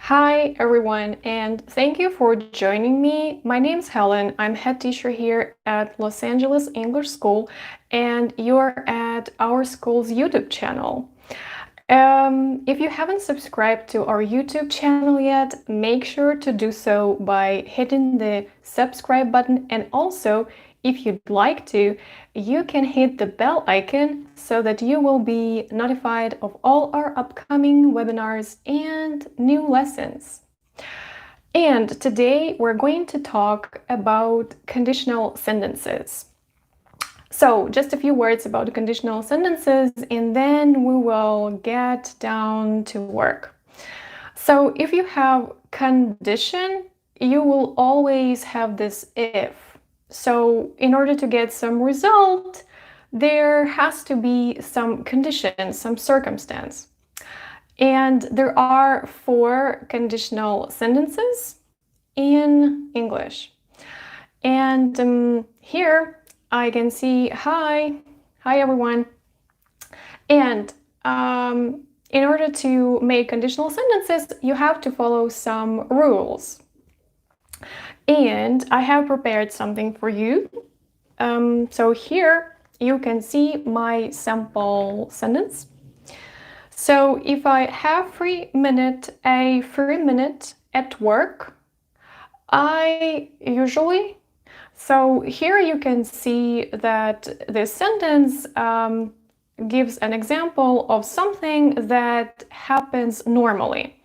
Hi everyone, and thank you for joining me. My name's Helen. I'm head teacher here at Los Angeles English School, and you're at our school's YouTube channel. If you haven't subscribed to our YouTube channel yet, make sure to do so by hitting the subscribe button, and also, if you'd like to, you can hit the bell icon so that you will be notified of all our upcoming webinars and new lessons. And today we're going to talk about conditional sentences. So just a few words about conditional sentences, and then we will get down to work. So if you have condition, you will always have this if. So in order to get some result, there has to be some condition, some circumstance. And there are 4 conditional sentences in English. And here I can see, hi everyone. And in order to make conditional sentences, you have to follow some rules. And I have prepared something for you. So here you can see my sample sentence. So if I have a free minute at work, I usually. So here you can see that this sentence gives an example of something that happens normally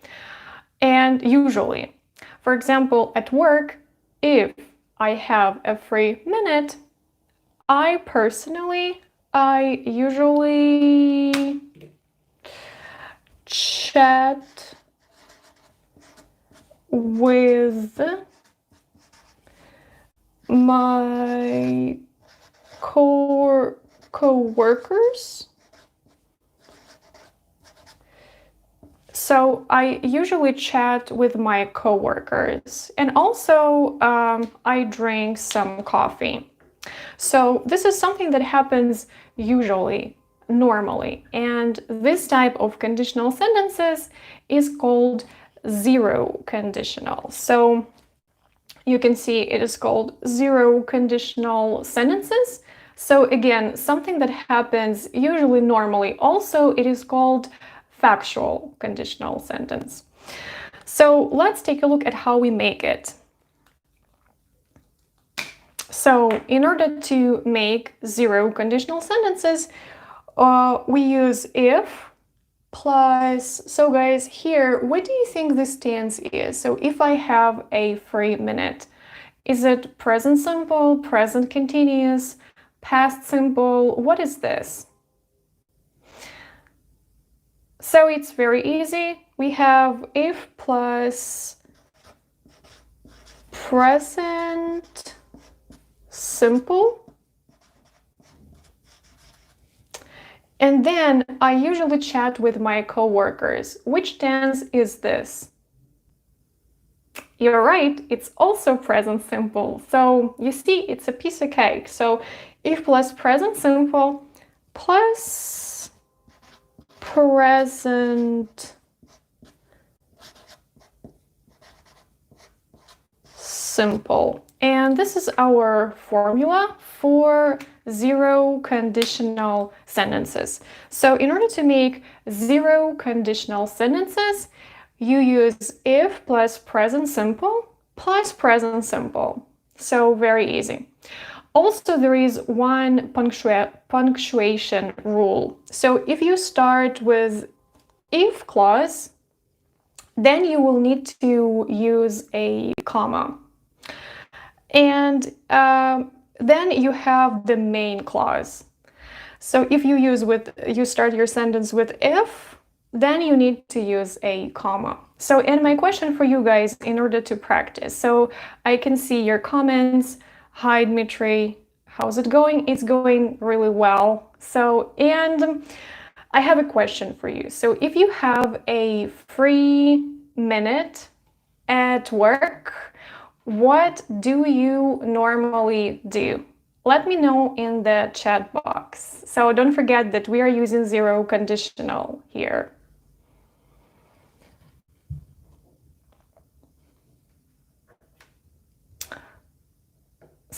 and usually. For example, at work, if I have a free minute, I usually chat with my co-workers. So I usually chat with my co-workers, and also I drink some coffee. So this is something that happens usually, normally, and this type of conditional sentences is called zero conditional. So you can see it is called zero conditional sentences. So again, something that happens usually, normally. Also, it is called factual conditional sentence. So let's take a look at how we make it. So in order to make zero conditional sentences, we use if plus, so guys, here, what do you think this tense is? So if I have a free minute, is it present simple, present continuous, past simple? What is this? So it's very easy. We have if plus present simple. And then I usually chat with my coworkers. Which tense is this? You're right, it's also present simple. So you see, it's a piece of cake. So if plus present simple plus present simple. And this is our formula for zero conditional sentences. So in order to make zero conditional sentences, you use if plus present simple plus present simple. So very easy. Also, there is one punctuation rule. So if you start with if clause, then you will need to use a comma. And then you have the main clause. So if you start your sentence with if, then you need to use a comma. So, and my question for you guys in order to practice. So I can see your comments. Hi, Dmitry. How's it going? It's going really well. So, and I have a question for you. So if you have a free minute at work, what do you normally do? Let me know in the chat box. So don't forget that we are using zero conditional here.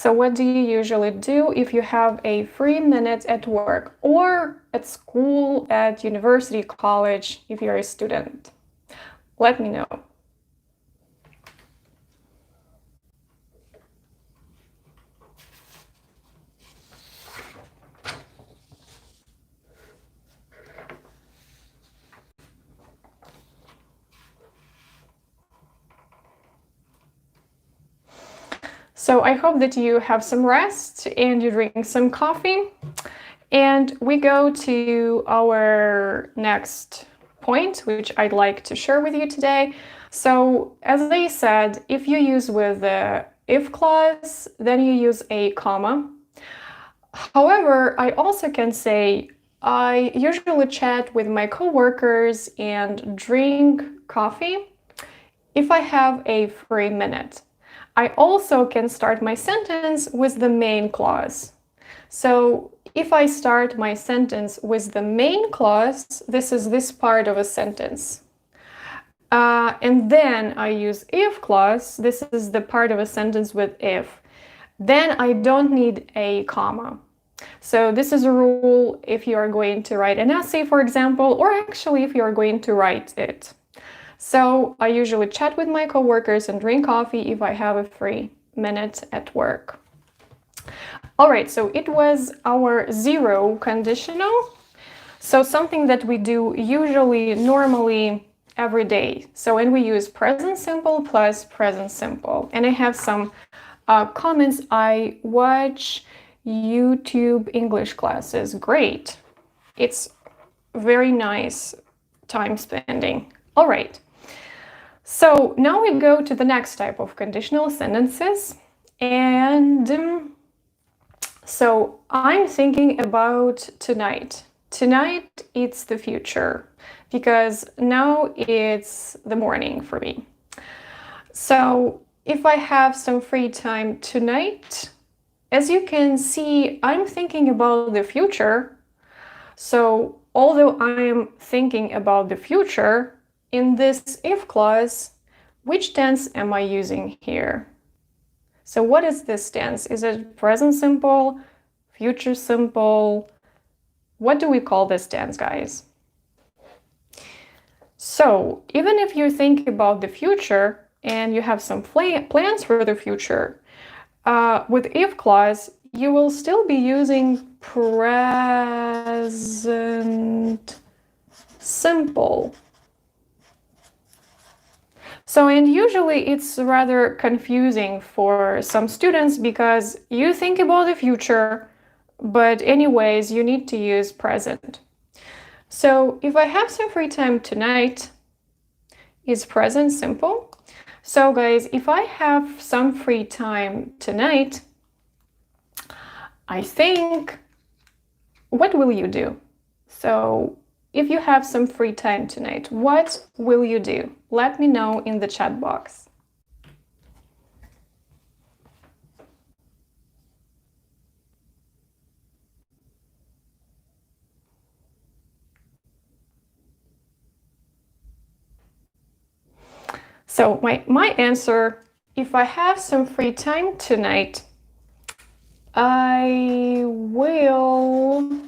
So what do you usually do if you have a free minute at work or at school, at university, college, if you're a student? Let me know. So I hope that you have some rest and you drink some coffee. And we go to our next point, which I'd like to share with you today. So as I said, if you use with the if clause, then you use a comma. However, I also can say I usually chat with my coworkers and drink coffee if I have a free minute. I also can start my sentence with the main clause. So if I start my sentence with the main clause, this is this part of a sentence. And then I use if clause, this is the part of a sentence with if. Then I don't need a comma. So this is a rule if you are going to write an essay, for example, or actually if you are going to write it. So I usually chat with my coworkers and drink coffee if I have a free minute at work. All right, so it was our zero conditional. So something that we do usually, normally, every day. So when we use present simple plus present simple. And I have some comments. I watch YouTube English classes. Great. It's very nice time spending. All right. So now we go to the next type of conditional sentences. And so I'm thinking about tonight. Tonight, it's the future, because now it's the morning for me. So if I have some free time tonight, as you can see, I'm thinking about the future. So although I am thinking about the future, in this if clause, which tense am I using here? So what is this tense? Is it present simple, future simple? What do we call this tense, guys? So even if you think about the future and you have some plans for the future, with if clause, you will still be using present simple. So, and usually it's rather confusing for some students because you think about the future, but anyways, you need to use present. So if I have some free time tonight, is present simple. So guys, if I have some free time tonight, I think, what will you do? So if you have some free time tonight, what will you do? Let me know in the chat box. So my answer, if I have some free time tonight, I will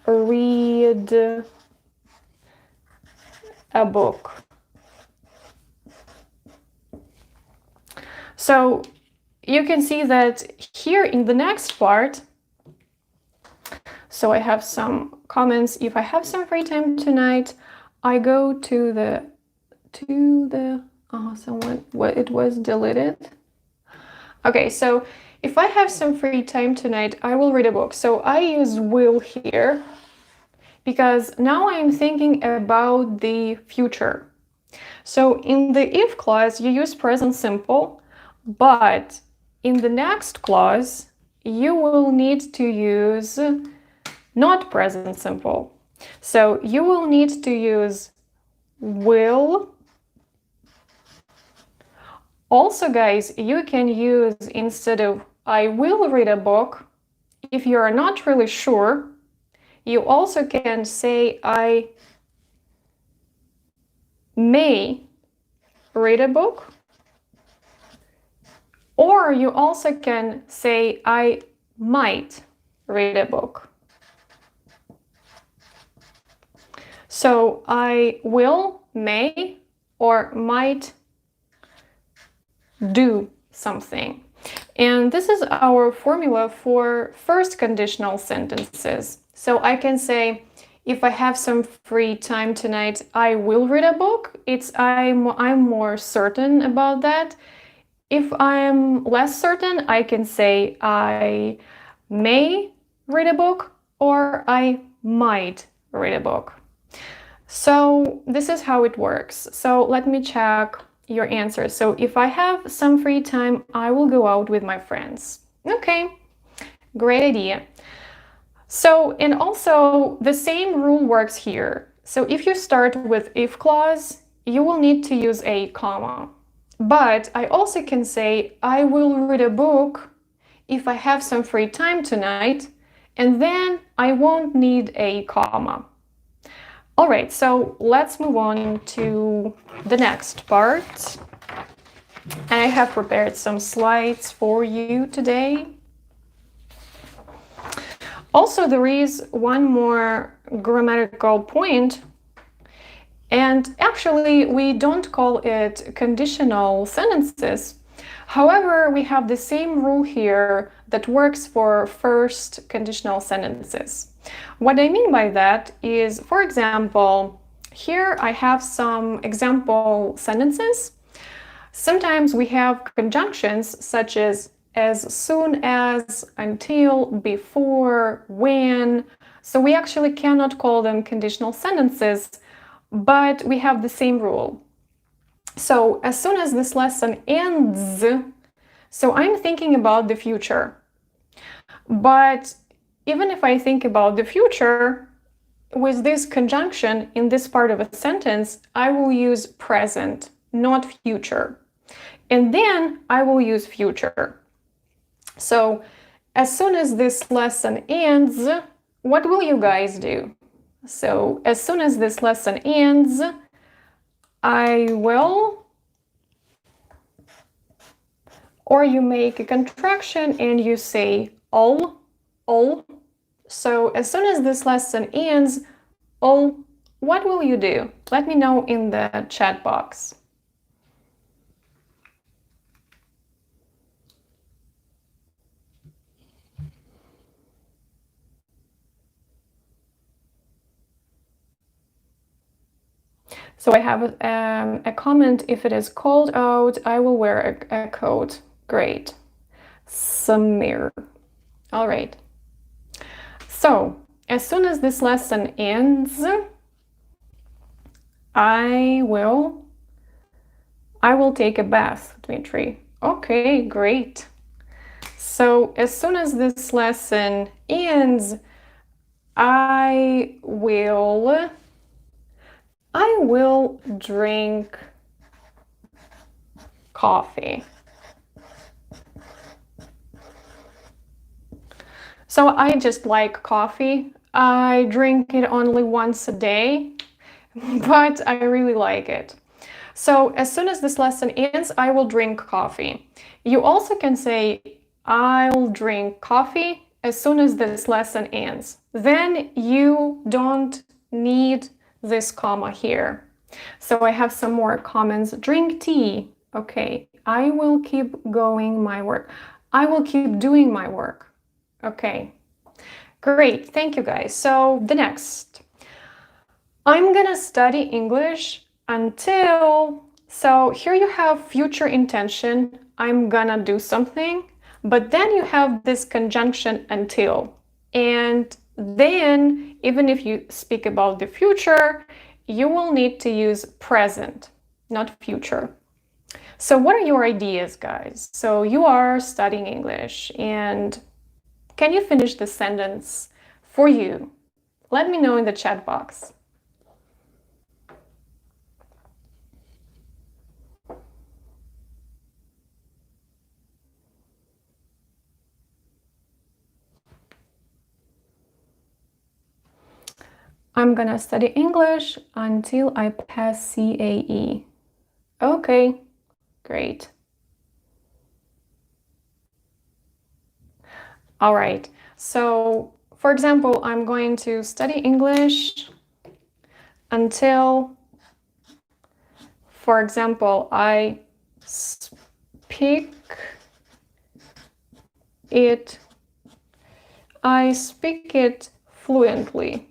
read a book. So you can see that here in the next part, so I have some comments. If I have some free time tonight, I go to the it was deleted. Okay, so if I have some free time tonight, I will read a book. So I use will here because now I'm thinking about the future. So in the if clause, you use present simple, but in the next clause, you will need to use not present simple. So you will need to use will. Also, guys, you can use, instead of I will read a book, if you are not really sure, you also can say I may read a book, Or you also can say, I might read a book. So I will, may, or might do something. And this is our formula for first conditional sentences. So I can say, if I have some free time tonight, I will read a book. I'm more certain about that. If I'm less certain, I can say I may read a book or I might read a book. So this is how it works. So let me check your answer. So if I have some free time, I will go out with my friends. Okay, great idea. So, and also the same rule works here. So if you start with if clause, you will need to use a comma. But I also can say, I will read a book if I have some free time tonight, and then I won't need a comma. All right, so let's move on to the next part. And I have prepared some slides for you today. Also, there is one more grammatical point, and actually we don't call it conditional sentences. However, we have the same rule here that works for first conditional sentences. What I mean by that is, for example, here I have some example sentences. Sometimes we have conjunctions such as soon as, until, before, when. So we actually cannot call them conditional sentences, but we have the same rule. So as soon as this lesson ends, so I'm thinking about the future. But even if I think about the future, with this conjunction in this part of a sentence, I will use present, not future. And then I will use future. So as soon as this lesson ends, what will you guys do? So as soon as this lesson ends, I will, or you make a contraction and you say all. So as soon as this lesson ends, what will you do? Let me know in the chat box. So I have a comment, if it is cold out, I will wear a coat. Great. Samir. All right. So as soon as this lesson ends, I will take a bath, Dmitry. Okay, great. So as soon as this lesson ends, I will drink coffee. So I just like coffee. I drink it only once a day, but I really like it. So as soon as this lesson ends, I will drink coffee. You also can say, I'll drink coffee as soon as this lesson ends. Then you don't need this comma here. So I have some more comments. Drink tea. Okay, I will keep going my work. I will keep doing my work. Okay, great. Thank you guys. So the next, I'm gonna study English until, so here you have future intention. I'm gonna do something, but then you have this conjunction until. And then even if you speak about the future, you will need to use present, not future. So what are your ideas, guys? So you are studying English, and can you finish the sentence for you? Let me know in the chat box. I'm gonna study English until I pass CAE. Okay, great. All right. So, for example, I'm going to study English until, for example, I speak it fluently.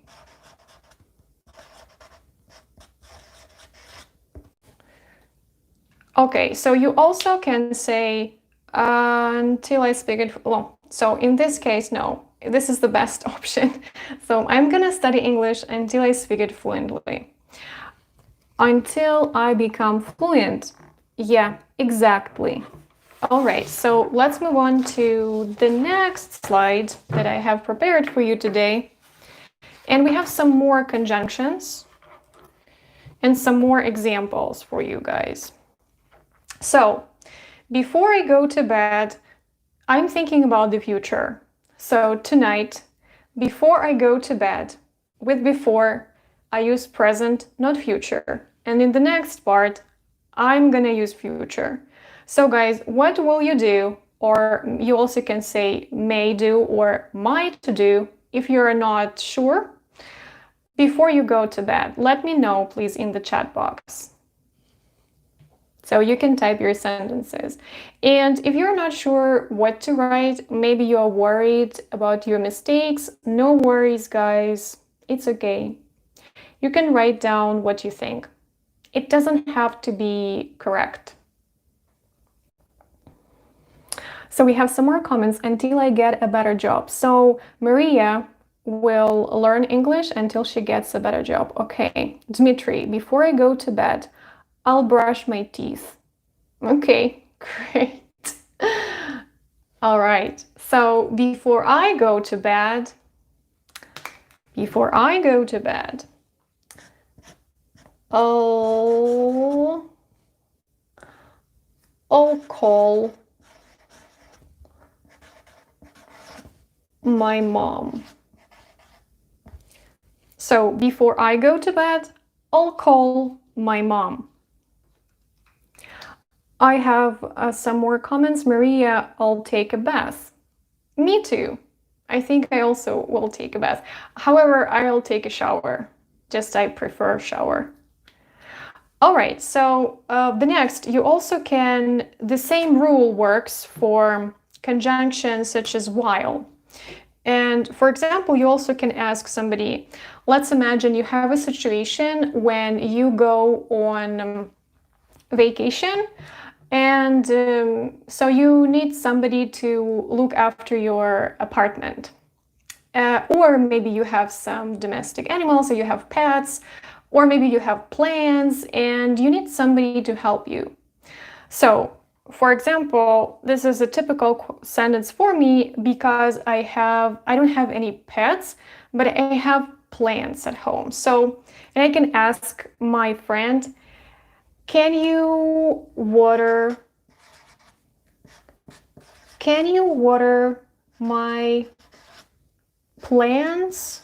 Okay, so you also can say until I speak it, well, so in this case, no, this is the best option. So I'm gonna study English until I speak it fluently. Until I become fluent. Yeah, exactly. All right, so let's move on to the next slide that I have prepared for you today. And we have some more conjunctions and some more examples for you guys. So, before I go to bed, I'm thinking about the future. So tonight, before I go to bed, with before, I use present, not future. And in the next part, I'm gonna use future. So guys, what will you do? Or you also can say may do or might do if you're not sure. Before you go to bed, let me know, please, in the chat box. So you can type your sentences. And if you're not sure what to write, maybe you're worried about your mistakes, no worries, guys. It's okay. You can write down what you think. It doesn't have to be correct. So we have some more comments. Until I get a better job. So Maria will learn English until she gets a better job. Okay. Dmitry, before I go to bed, I'll brush my teeth. Okay, great. All right. So before I go to bed, I'll call my mom. So before I go to bed, I'll call my mom. I have some more comments. Maria, I'll take a bath. Me too. I think I also will take a bath. However, I'll take a shower. Just I prefer shower. All right, so the next, you also can, the same rule works for conjunctions such as while. And for example, you also can ask somebody, let's imagine you have a situation when you go on vacation and so you need somebody to look after your apartment. Or maybe you have some domestic animals, or you have pets, or maybe you have plans and you need somebody to help you. So, for example, this is a typical sentence for me because I don't have any pets, but I have plants at home. So, and I can ask my friend, can you water my plants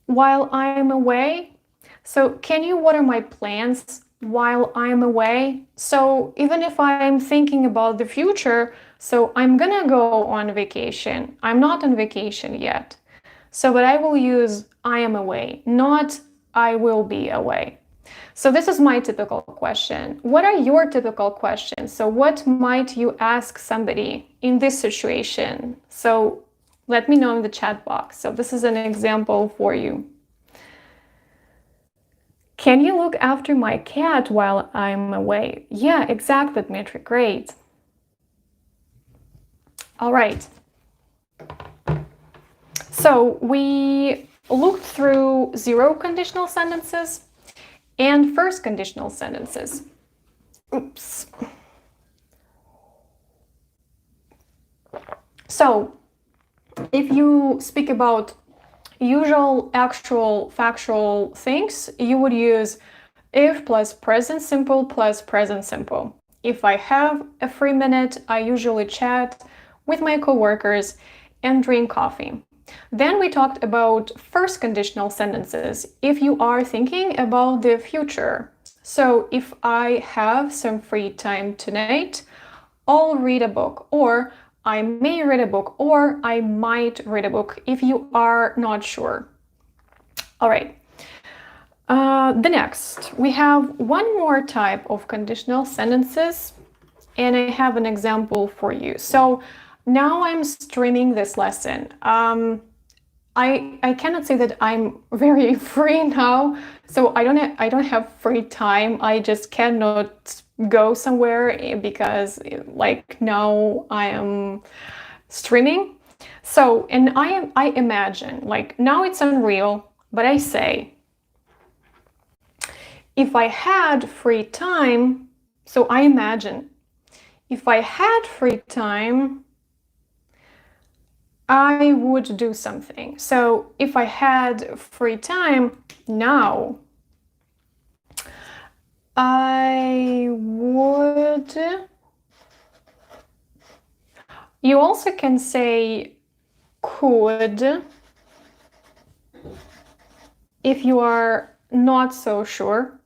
while I'm away? So can you water my plants while I'm away? So even if I'm thinking about the future, so I'm gonna go on vacation. I'm not on vacation yet. So but I will use I am away, not I will be away. So this is my typical question. What are your typical questions? So what might you ask somebody in this situation? So let me know in the chat box. So this is an example for you. Can you look after my cat while I'm away? Yeah, exactly, Dmitry. Great. All right. So we looked through zero conditional sentences and first conditional sentences. Oops. So if you speak about usual, actual, factual things, you would use if plus present simple plus present simple. If I have a free minute, I usually chat with my coworkers and drink coffee. Then we talked about first conditional sentences if you are thinking about the future. So if I have some free time tonight, I'll read a book, or I may read a book, or I might read a book if you are not sure. All right. The next, we have one more type of conditional sentences, and I have an example for you. So now I'm streaming this lesson. I cannot say that I'm very free now, so I don't have free time. I just cannot go somewhere because like now I am streaming. So, and I imagine, like now it's unreal, but I say, if I had free time, so I imagine, if I had free time, I would do something. So if I had free time now, I would. You also can say could if you are not so sure.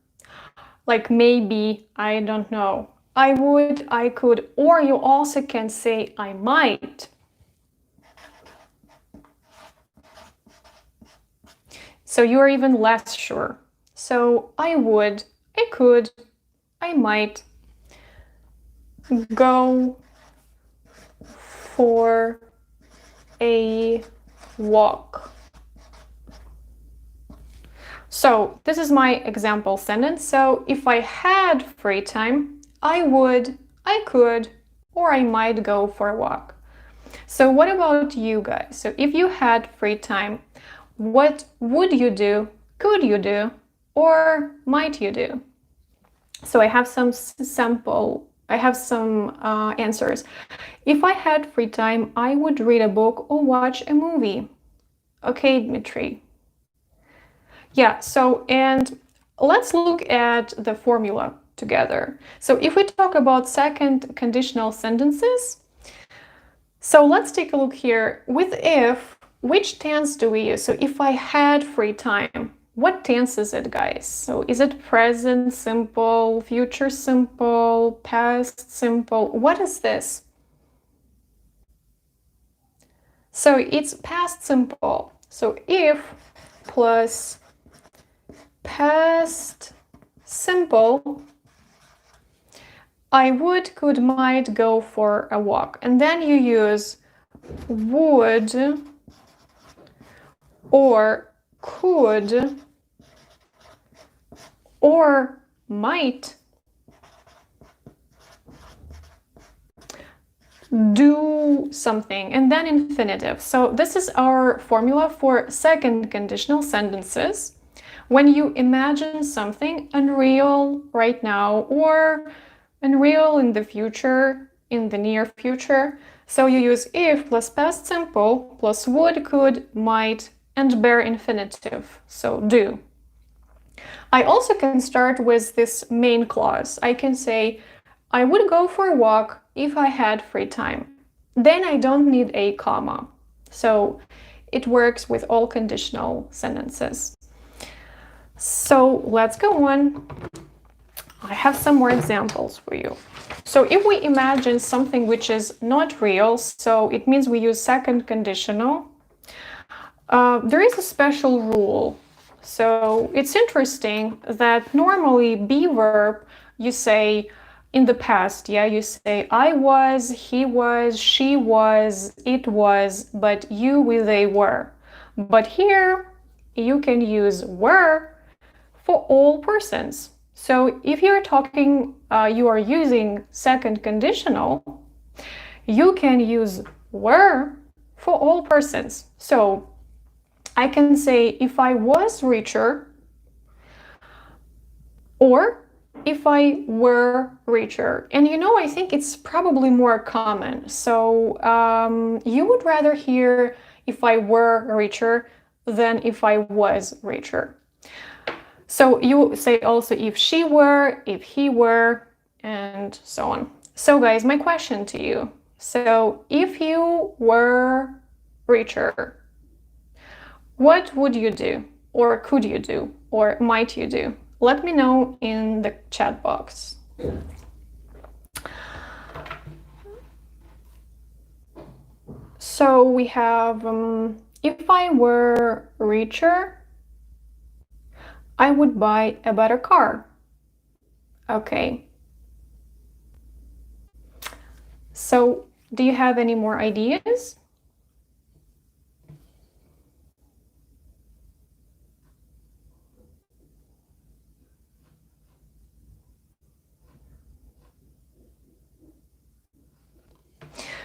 Like maybe, I don't know. I would, I could, or you also can say I might. So you're even less sure. So I would, I could, I might go for a walk. So this is my example sentence. So if I had free time, I would, I could, or I might go for a walk. So what about you guys? So if you had free time, what would you do, could you do, or might you do? So I have some answers. If I had free time, I would read a book or watch a movie. Okay, Dmitry. Yeah, so, and let's look at the formula together. So if we talk about second conditional sentences, so let's take a look here. With if, which tense do we use? So if I had free time, what tense is it, guys? So is it present simple, future simple, past simple? What is this? So it's past simple. So if plus past simple, I would, could, might go for a walk. And then you use would or could or might do something, and then infinitive. So this is our formula for second conditional sentences. When you imagine something unreal right now or unreal in the future, in the near future, so you use if plus past simple plus would, could, might, and bare infinitive, so do. I also can start with this main clause. I can say, I would go for a walk if I had free time. Then I don't need a comma. So it works with all conditional sentences. So let's go on. I have some more examples for you. So if we imagine something which is not real, so it means we use second conditional, there is a special rule. So it's interesting that normally be verb, you say in the past, yeah, you say I was, he was, she was, it was, but you with they were. But here you can use were for all persons. So if you're talking, you are using second conditional, you can use were for all persons. So I can say if I was richer, or if I were richer. And you know, I think it's probably more common. So you would rather hear if I were richer than if I was richer. So you say also if she were, if he were, and so on. So guys, my question to you. So if you were richer, what would you do? Or could you do? Or might you do? Let me know in the chat box. So we have, if I were richer, I would buy a better car. Okay. So do you have any more ideas?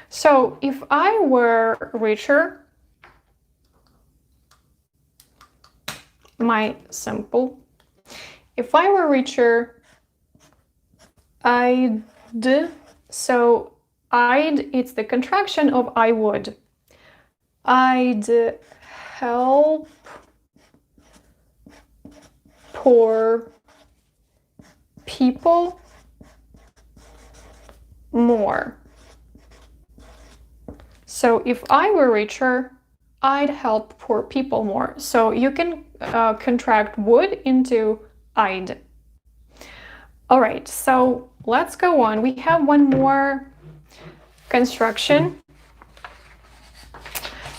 So if I were richer, my simple, if I were richer, I'd, so I'd, it's the contraction of I would. I'd help poor people more. So if I were richer, I'd help poor people more. So you can contract would into I'd. All right, so let's go on. We have one more construction.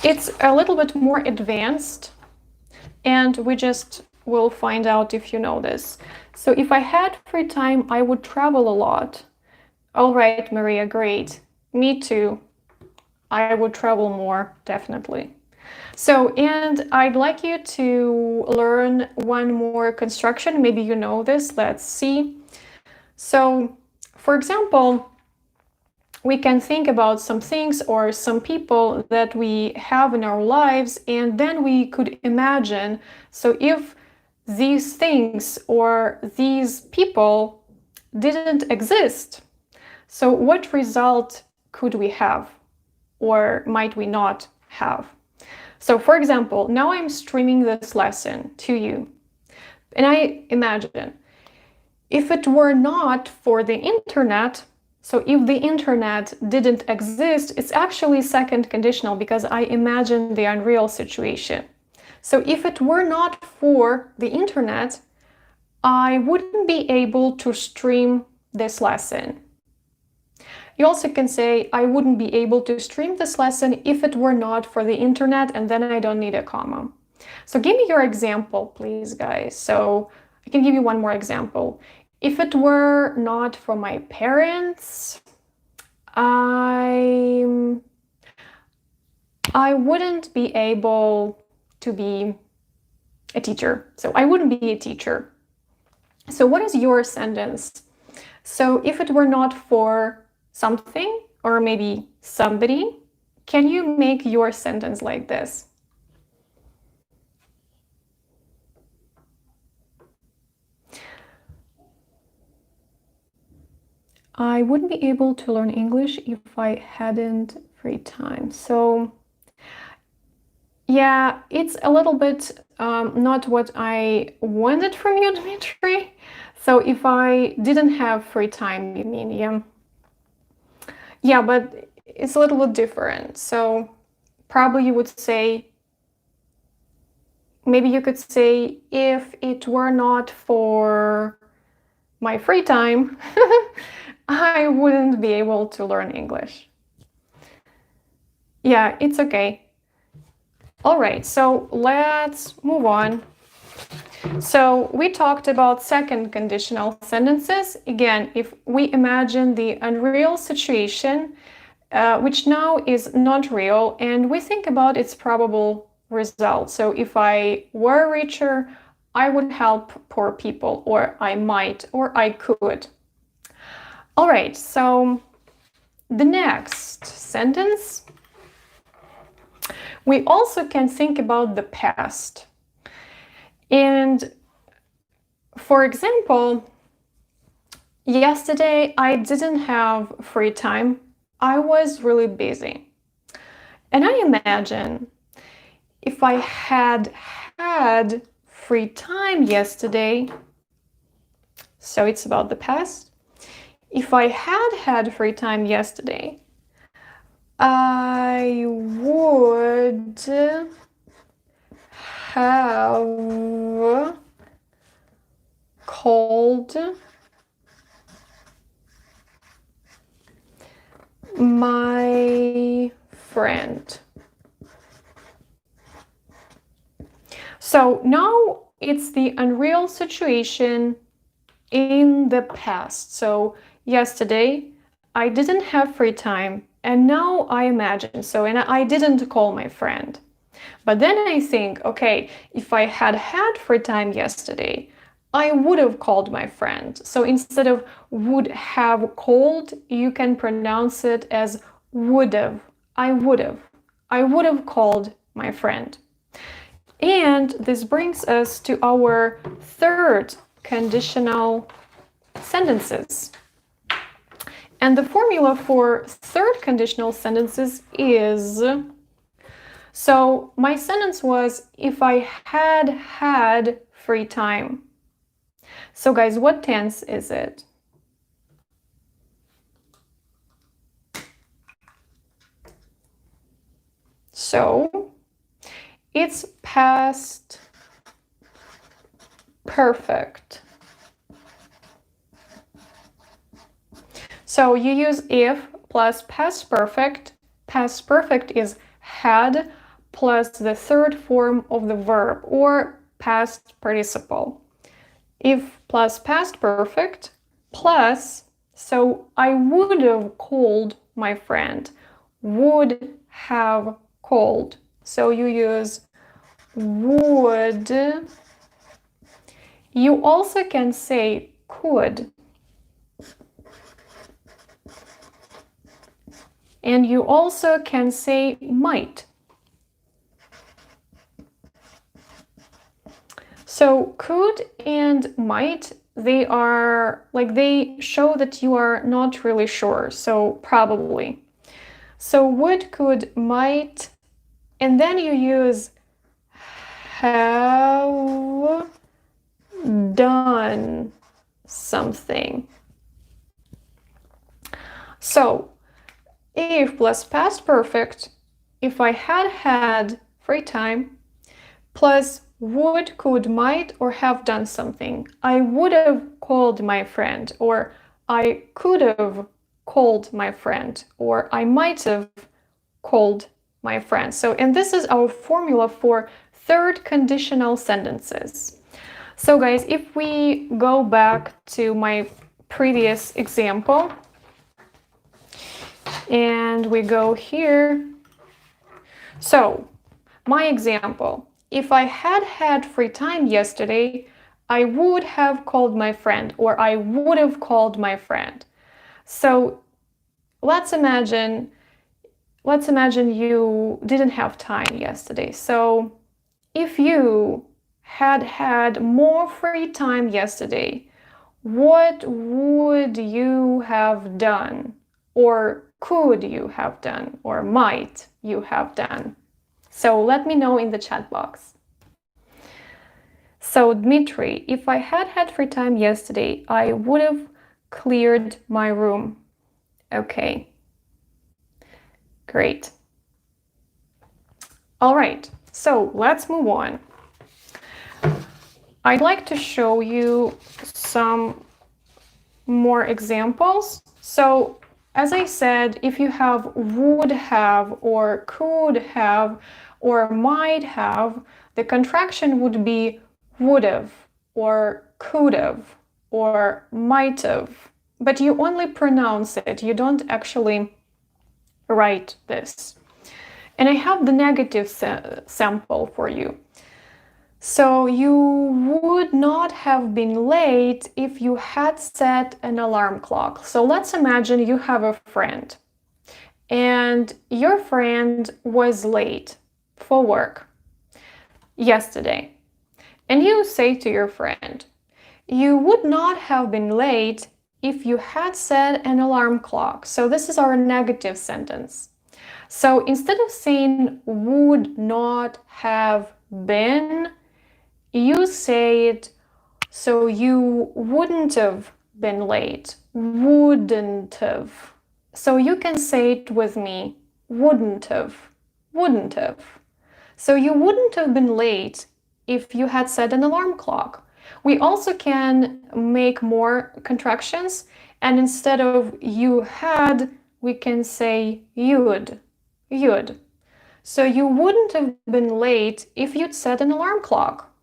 It's a little bit more advanced, and we just will find out if you know this. So if I had free time, I would travel a lot. All right, Maria, great. Me too. I would travel more, definitely. So, and I'd like you to learn one more construction. Maybe you know this. Let's see. So, for example, we can think about some things or some people that we have in our lives, and then we could imagine, so if these things or these people didn't exist, so what result could we have or might we not have? So for example, now I'm streaming this lesson to you, and I imagine if it were not for the internet, so if the internet didn't exist, it's actually second conditional because I imagine the unreal situation. So if it were not for the internet, I wouldn't be able to stream this lesson. You also can say, I wouldn't be able to stream this lesson if it were not for the internet, and then I don't need a comma. So give me your example, please, guys. So I can give you one more example. If it were not for my parents, I wouldn't be able to be a teacher. So I wouldn't be a teacher. So what is your sentence? So if it were not for something or maybe somebody, can you make your sentence like this? I wouldn't be able to learn English if I hadn't free time. So yeah, it's a little bit not what I wanted from you, Dmitry. So if I didn't have free time, you mean, yeah? Yeah, but it's a little bit different. So probably you would say, maybe you could say, if it were not for my free time, I wouldn't be able to learn English. Yeah, it's okay. All right, so let's move on. So we talked about second conditional sentences. Again, if we imagine the unreal situation, which now is not real, and we think about its probable result. So if I were richer, I would help poor people, or I might, or I could. All right, so the next sentence, we also can think about the past. And for example, yesterday I didn't have free time. I was really busy. And I imagine if I had had free time yesterday, so it's about the past. If I had free time yesterday, I would have called my friend. So now it's the unreal situation in the past. So yesterday I didn't have free time, and now I imagine so, and I didn't call my friend. But then I think, okay, if I had had free time yesterday, I would have called my friend. So instead of would have called, you can pronounce it as would have. I would have. I would have called my friend. And this brings us to our third conditional sentences. And the formula for third conditional sentences is, so my sentence was, if I had had free time. So guys, what tense is it? So it's past perfect. So you use if plus past perfect. Past perfect is had plus the third form of the verb, or past participle. If plus past perfect plus, so I would have called my friend. Would have called. So you use would. You also can say could. And you also can say might. So could and might, they are like, they show that you are not really sure. So probably. So would, could, might, and then you use have done something. So if plus past perfect, if I had had free time, plus would, could, might, or have done something, I would have called my friend, or I could have called my friend, or I might have called my friend. So, and this is our formula for third conditional sentences. So guys, if we go back to my previous example, and we go here. So, my example, if I had had free time yesterday, I would have called my friend, or I would have called my friend. So, let's imagine you didn't have time yesterday. So, if you had had more free time yesterday, what would you have done? Or could you have done, or might you have done? So let me know in the chat box. So Dmitry, if I had had free time yesterday, I would have cleared my room. Okay. Great. All right, so let's move on. I'd like to show you some more examples. So as I said, if you have would have, or could have, or might have, the contraction would be would have, or could have, or might have. But you only pronounce it, you don't actually write this. And I have the negative sample for you. So you would not have been late if you had set an alarm clock. So let's imagine you have a friend and your friend was late for work yesterday. And you say to your friend, you would not have been late if you had set an alarm clock. So this is our negative sentence. So instead of saying would not have been, you say it, so you wouldn't have been late, wouldn't have. So you can say it with me, wouldn't have, wouldn't have. So you wouldn't have been late if you had set an alarm clock. We also can make more contractions, and instead of you had, we can say you'd. You'd. So you wouldn't have been late if you'd set an alarm clock.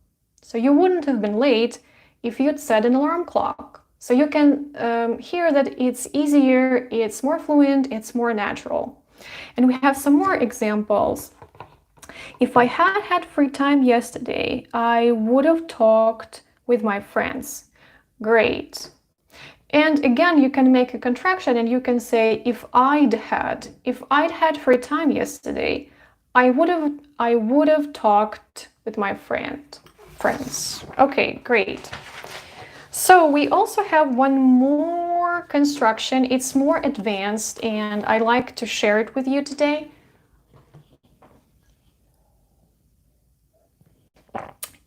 So you wouldn't have been late if you'd set an alarm clock. So you can hear that it's easier, it's more fluent, it's more natural. And we have some more examples. If I had had free time yesterday, I would have talked with my friends. Great. And again, you can make a contraction and you can say, if I'd had free time yesterday, I would have talked with my friends. Okay, great. So we also have one more construction. It's more advanced and I like to share it with you today.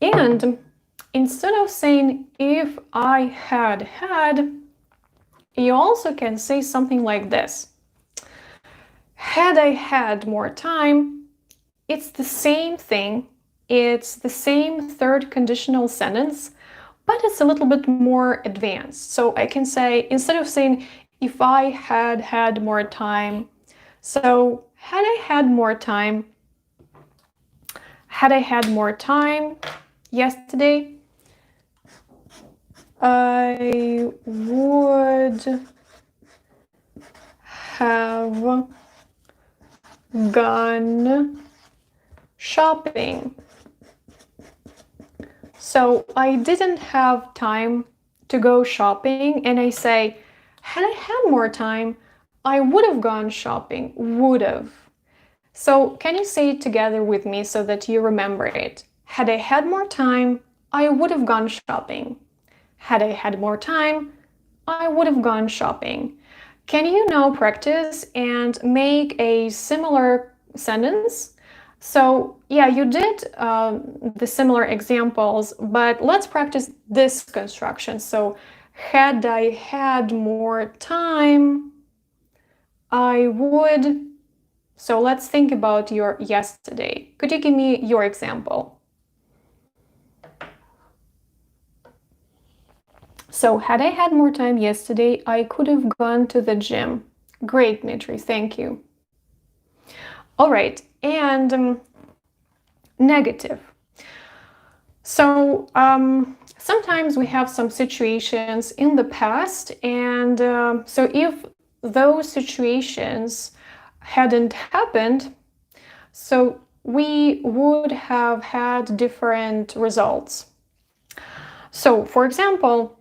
And instead of saying if I had, you also can say something like this. Had I had more time, it's the same thing. It's the same third conditional sentence, but it's a little bit more advanced. So I can say, instead of saying if I had had more time, so had I had more time yesterday, I would have gone shopping. So I didn't have time to go shopping, and I say, had I had more time, I would have gone shopping. Would have. So can you say it together with me so that you remember it? Had I had more time, I would have gone shopping. Had I had more time, I would have gone shopping. Can you now practice and make a similar sentence? So yeah, you did the similar examples, but let's practice this construction. So had I had more time, I would. So let's think about your yesterday. Could you give me your example? So had I had more time yesterday, I could have gone to the gym. Great, Dmitry, thank you. All right, and negative. So sometimes we have some situations in the past, and so if those situations hadn't happened, so we would have had different results. So for example,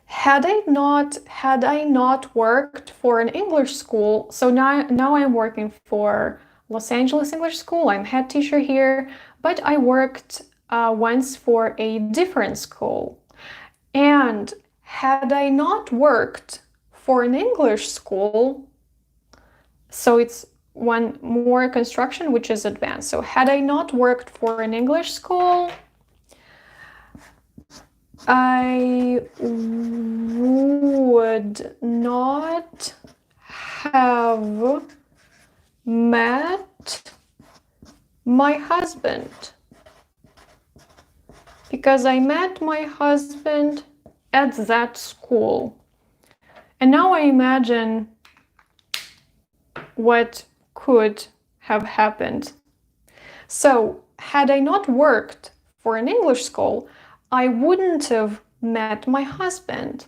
had I not worked for an English school, so now I'm working for Los Angeles English School, I'm head teacher here, but I worked once for a different school. And had I not worked for an English school, so it's one more construction which is advanced. So had I not worked for an English school, I would not have met my husband, because I met my husband at that school. And now I imagine what could have happened. So had I not worked for an English school, I wouldn't have met my husband.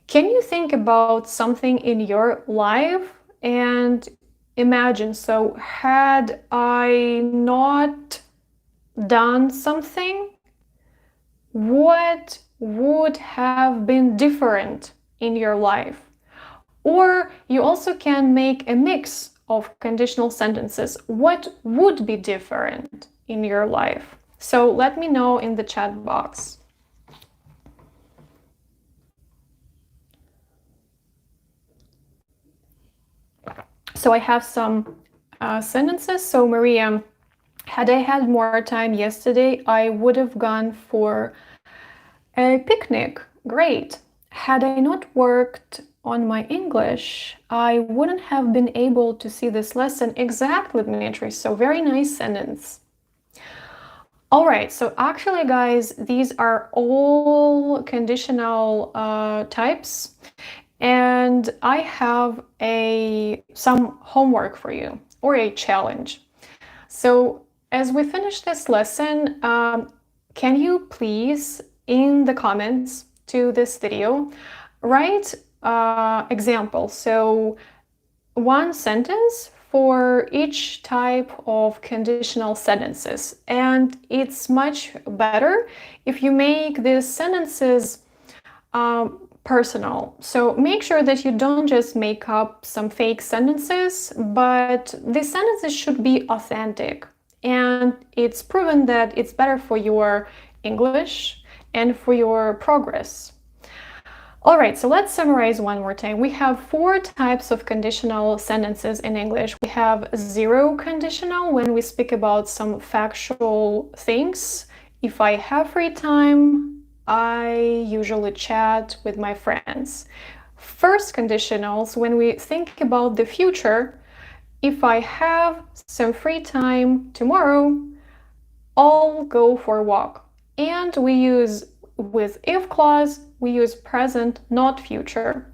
Can you think about something in your life and imagine, so had I not done something, what would have been different in your life? Or you also can make a mix of conditional sentences. What would be different in your life? So let me know in the chat box. So I have some sentences. So Maria, had I had more time yesterday, I would have gone for a picnic. Great. Had I not worked on my English, I wouldn't have been able to see this lesson. Exactly, Dmitry. So very nice sentence. All right, so actually, guys, these are all conditional types. and I have some homework for you, or a challenge. So as we finish this lesson, can you please, in the comments to this video, write examples. So one sentence for each type of conditional sentences. And it's much better if you make these sentences personal. So make sure that you don't just make up some fake sentences, but the sentences should be authentic. And it's proven that it's better for your English and for your progress. All right, so let's summarize one more time. We have 4 types of conditional sentences in English. We have zero conditional when we speak about some factual things. If I have free time, I usually chat with my friends. First conditionals when we think about the future. If I have some free time tomorrow, I'll go for a walk. And we use with if clause, we use present, not future.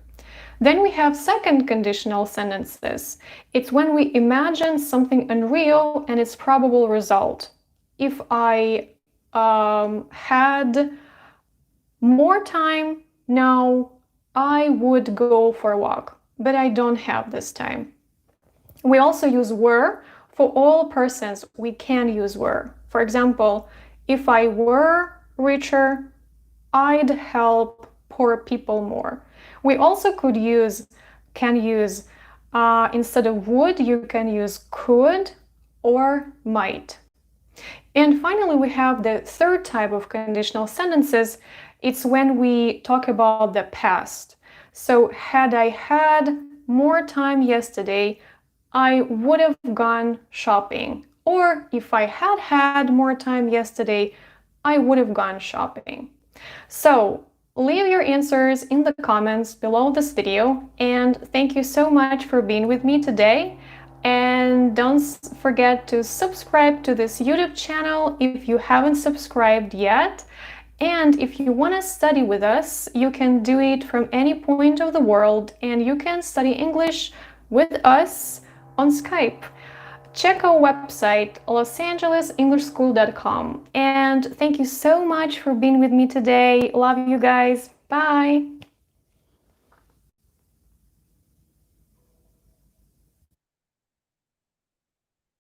Then we have second conditional sentences. It's when we imagine something unreal and its probable result. If I had more time now, I would go for a walk, but I don't have this time. We also use were. For all persons, we can use were. For example, if I were richer, I'd help poor people more. We also can use, instead of would, you can use could or might. And finally, we have the third type of conditional sentences. It's when we talk about the past. So, had I had more time yesterday, I would have gone shopping. Or if I had had more time yesterday, I would have gone shopping. So leave your answers in the comments below this video, and thank you so much for being with me today. And don't forget to subscribe to this YouTube channel if you haven't subscribed yet. And if you want to study with us, you can do it from any point of the world, and you can study English with us on Skype. Check our website, losangeles.englishschool.com. And thank you so much for being with me today. Love you guys. Bye.